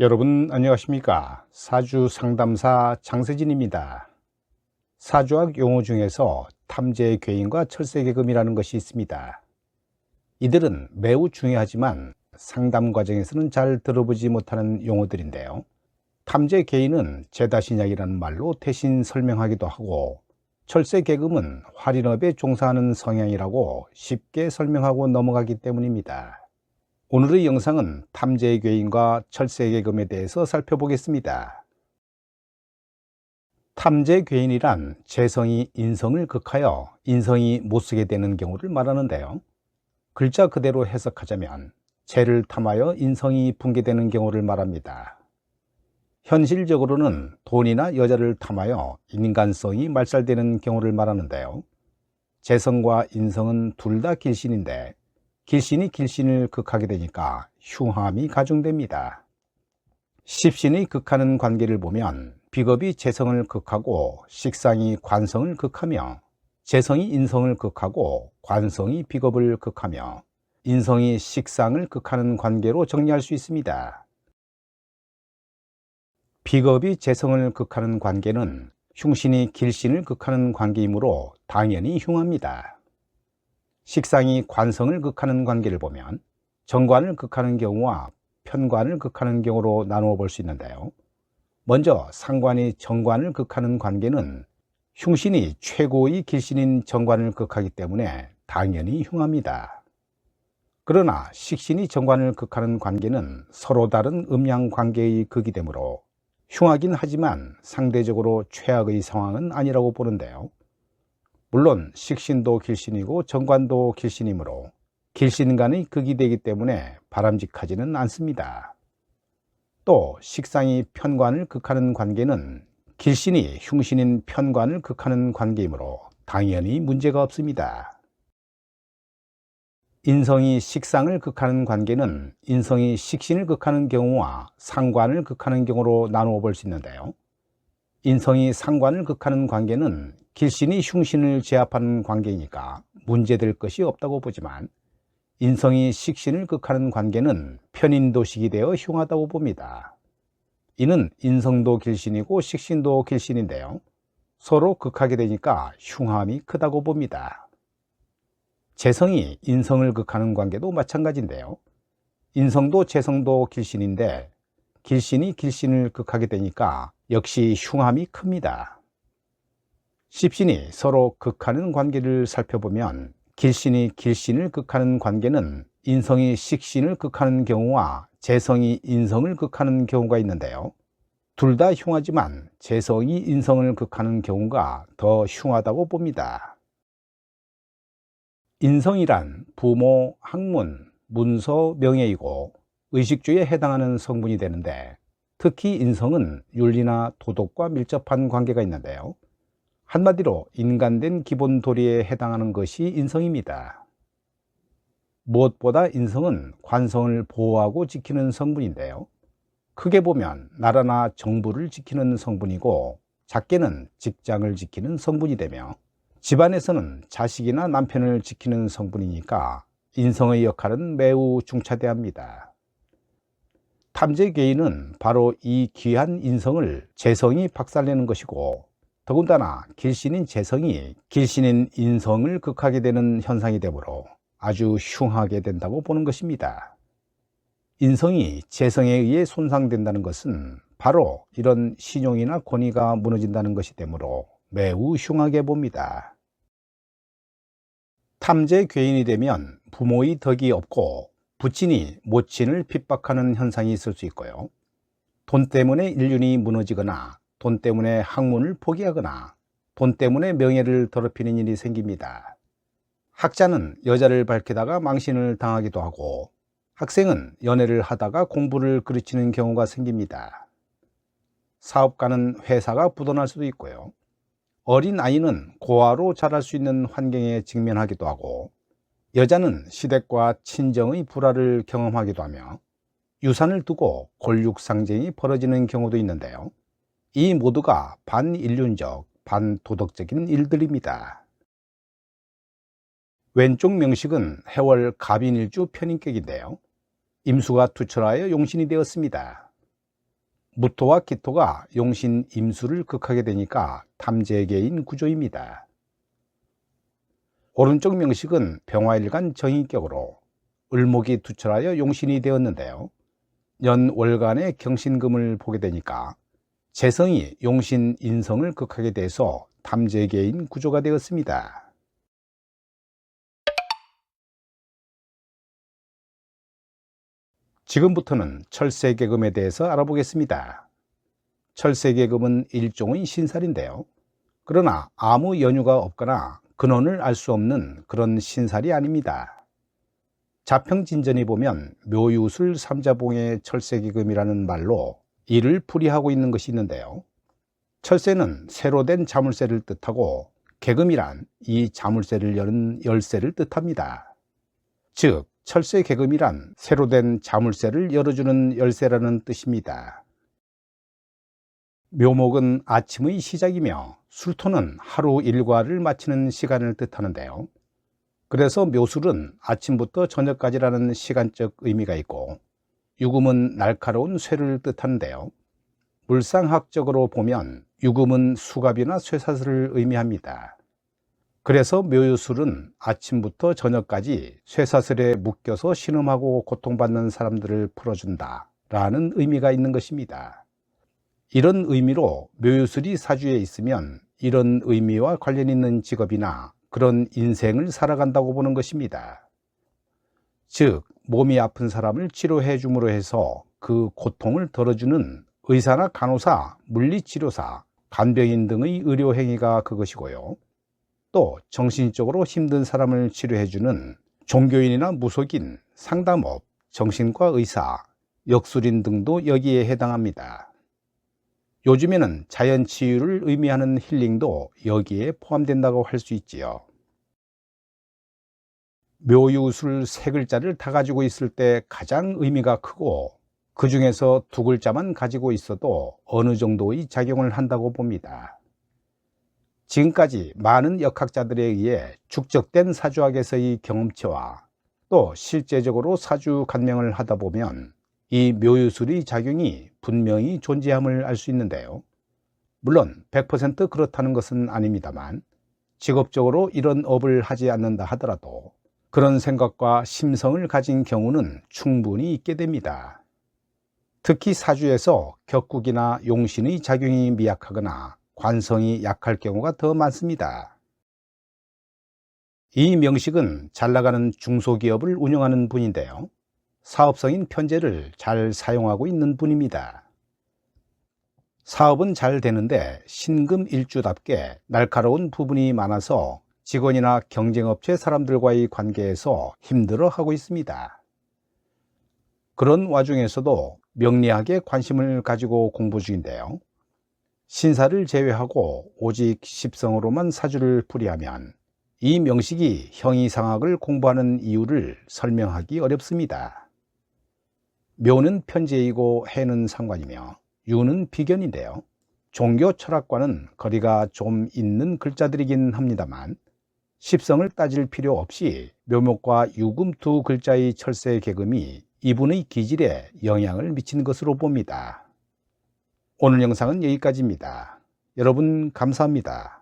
여러분 안녕하십니까? 사주 상담사 장세진입니다. 사주학 용어 중에서 탐재 괴인과 철새개금이라는 것이 있습니다. 이들은 매우 중요하지만 상담 과정에서는 잘 들어보지 못하는 용어들인데요. 탐재 괴인은 제다신약이라는 말로 대신 설명하기도 하고, 철새개금은 활인업에 종사하는 성향이라고 쉽게 설명하고 넘어가기 때문입니다. 오늘의 영상은 탐재 괴인과 철새개금에 대해서 살펴보겠습니다. 탐재 괴인이란 재성이 인성을 극하여 인성이 못쓰게 되는 경우를 말하는데요. 글자 그대로 해석하자면 재를 탐하여 인성이 붕괴되는 경우를 말합니다. 현실적으로는 돈이나 여자를 탐하여 인간성이 말살되는 경우를 말하는데요. 재성과 인성은 둘 다 길신인데 길신이 길신을 극하게 되니까 흉함이 가중됩니다. 십신이 극하는 관계를 보면 비겁이 재성을 극하고 식상이 관성을 극하며, 재성이 인성을 극하고 관성이 비겁을 극하며, 인성이 식상을 극하는 관계로 정리할 수 있습니다. 비겁이 재성을 극하는 관계는 흉신이 길신을 극하는 관계이므로 당연히 흉합니다. 식상이 관성을 극하는 관계를 보면 정관을 극하는 경우와 편관을 극하는 경우로 나누어 볼 수 있는데요. 먼저 상관이 정관을 극하는 관계는 흉신이 최고의 길신인 정관을 극하기 때문에 당연히 흉합니다. 그러나 식신이 정관을 극하는 관계는 서로 다른 음양 관계의 극이 되므로 흉하긴 하지만 상대적으로 최악의 상황은 아니라고 보는데요. 물론 식신도 길신이고 정관도 길신이므로 길신 간의 극이 되기 때문에 바람직하지는 않습니다. 또 식상이 편관을 극하는 관계는 길신이 흉신인 편관을 극하는 관계이므로 당연히 문제가 없습니다. 인성이 식상을 극하는 관계는 인성이 식신을 극하는 경우와 상관을 극하는 경우로 나누어 볼 수 있는데요. 인성이 상관을 극하는 관계는 길신이 흉신을 제압하는 관계이니까 문제될 것이 없다고 보지만, 인성이 식신을 극하는 관계는 편인도식이 되어 흉하다고 봅니다. 이는 인성도 길신이고 식신도 길신인데요. 서로 극하게 되니까 흉함이 크다고 봅니다. 재성이 인성을 극하는 관계도 마찬가지인데요. 인성도 재성도 길신인데 길신이 길신을 극하게 되니까 역시 흉함이 큽니다. 십신이 서로 극하는 관계를 살펴보면 길신이 길신을 극하는 관계는 인성이 식신을 극하는 경우와 재성이 인성을 극하는 경우가 있는데요. 둘 다 흉하지만 재성이 인성을 극하는 경우가 더 흉하다고 봅니다. 인성이란 부모, 학문, 문서, 명예이고 의식주에 해당하는 성분이 되는데, 특히 인성은 윤리나 도덕과 밀접한 관계가 있는데요. 한마디로 인간된 기본 도리에 해당하는 것이 인성입니다. 무엇보다 인성은 관성을 보호하고 지키는 성분인데요. 크게 보면 나라나 정부를 지키는 성분이고, 작게는 직장을 지키는 성분이 되며, 집안에서는 자식이나 남편을 지키는 성분이니까 인성의 역할은 매우 중차대합니다. 탐재 괴인은 바로 이 귀한 인성을 재성이 박살내는 것이고, 더군다나 길신인 재성이 길신인 인성을 극하게 되는 현상이 되므로 아주 흉하게 된다고 보는 것입니다. 인성이 재성에 의해 손상된다는 것은 바로 이런 신용이나 권위가 무너진다는 것이 되므로 매우 흉하게 봅니다. 탐재 괴인이 되면 부모의 덕이 없고 부친이 모친을 핍박하는 현상이 있을 수 있고요. 돈 때문에 인륜이 무너지거나 돈 때문에 학문을 포기하거나 돈 때문에 명예를 더럽히는 일이 생깁니다. 학자는 여자를 밝히다가 망신을 당하기도 하고, 학생은 연애를 하다가 공부를 그르치는 경우가 생깁니다. 사업가는 회사가 부도날 수도 있고요. 어린 아이는 고아로 자랄 수 있는 환경에 직면하기도 하고, 여자는 시댁과 친정의 불화를 경험하기도 하며 유산을 두고 골육상쟁이 벌어지는 경우도 있는데요. 이 모두가 반인륜적, 반도덕적인 일들입니다. 왼쪽 명식은 해월 갑인일주 편인격인데요. 임수가 투철하여 용신이 되었습니다. 무토와 기토가 용신 임수를 극하게 되니까 탐재계인 구조입니다. 오른쪽 명식은 병화일간 정인격으로 을목이 투철하여 용신이 되었는데요. 연월간의 경신금을 보게 되니까 재성이 용신 인성을 극하게 돼서 탐재계인 구조가 되었습니다. 지금부터는 철새계금에 대해서 알아보겠습니다. 철새계금은 일종의 신살인데요. 그러나 아무 연유가 없거나 근원을 알 수 없는 그런 신살이 아닙니다. 자평진전에 보면 묘유술 삼자봉의 철새계금이라는 말로 이를 풀이하고 있는 것이 있는데요. 철새는 새로 된 자물쇠를 뜻하고 계금이란 이 자물쇠를 여는 열쇠를 뜻합니다. 즉 철새계금이란 새로 된 자물쇠를 열어주는 열쇠라는 뜻입니다. 묘목은 아침의 시작이며 술토는 하루 일과를 마치는 시간을 뜻하는데요. 그래서 묘술은 아침부터 저녁까지라는 시간적 의미가 있고, 유금은 날카로운 쇠를 뜻하는데요. 물상학적으로 보면 유금은 수갑이나 쇠사슬을 의미합니다. 그래서 묘유술은 아침부터 저녁까지 쇠사슬에 묶여서 신음하고 고통받는 사람들을 풀어준다 라는 의미가 있는 것입니다. 이런 의미로 묘유술이 사주에 있으면 이런 의미와 관련 있는 직업이나 그런 인생을 살아간다고 보는 것입니다. 즉 몸이 아픈 사람을 치료해 줌으로 해서 그 고통을 덜어주는 의사나 간호사, 물리치료사, 간병인 등의 의료행위가 그것이고요. 또 정신적으로 힘든 사람을 치료해주는 종교인이나 무속인, 상담업, 정신과 의사, 역술인 등도 여기에 해당합니다. 요즘에는 자연치유를 의미하는 힐링도 여기에 포함된다고 할 수 있지요. 묘유술 세 글자를 다 가지고 있을 때 가장 의미가 크고, 그 중에서 두 글자만 가지고 있어도 어느 정도의 작용을 한다고 봅니다. 지금까지 많은 역학자들에 의해 축적된 사주학에서의 경험치와 또 실제적으로 사주 간명을 하다 보면 이 묘유술의 작용이 분명히 존재함을 알 수 있는데요. 물론 100% 그렇다는 것은 아닙니다만, 직업적으로 이런 업을 하지 않는다 하더라도 그런 생각과 심성을 가진 경우는 충분히 있게 됩니다. 특히 사주에서 격국이나 용신의 작용이 미약하거나 관성이 약할 경우가 더 많습니다. 이 명식은 잘 나가는 중소기업을 운영하는 분인데요. 사업성인 편제를 잘 사용하고 있는 분입니다. 사업은 잘 되는데 신금일주답게 날카로운 부분이 많아서 직원이나 경쟁업체 사람들과의 관계에서 힘들어하고 있습니다. 그런 와중에서도 명리학에 관심을 가지고 공부 중인데요. 신사를 제외하고 오직 십성으로만 사주를 풀이하면 이 명식이 형이상학을 공부하는 이유를 설명하기 어렵습니다. 묘는 편제이고 해는 상관이며 유는 비견인데요. 종교 철학과는 거리가 좀 있는 글자들이긴 합니다만 십성을 따질 필요 없이 묘목과 유금 두 글자의 철새 계금이 이분의 기질에 영향을 미치는 것으로 봅니다. 오늘 영상은 여기까지입니다. 여러분 감사합니다.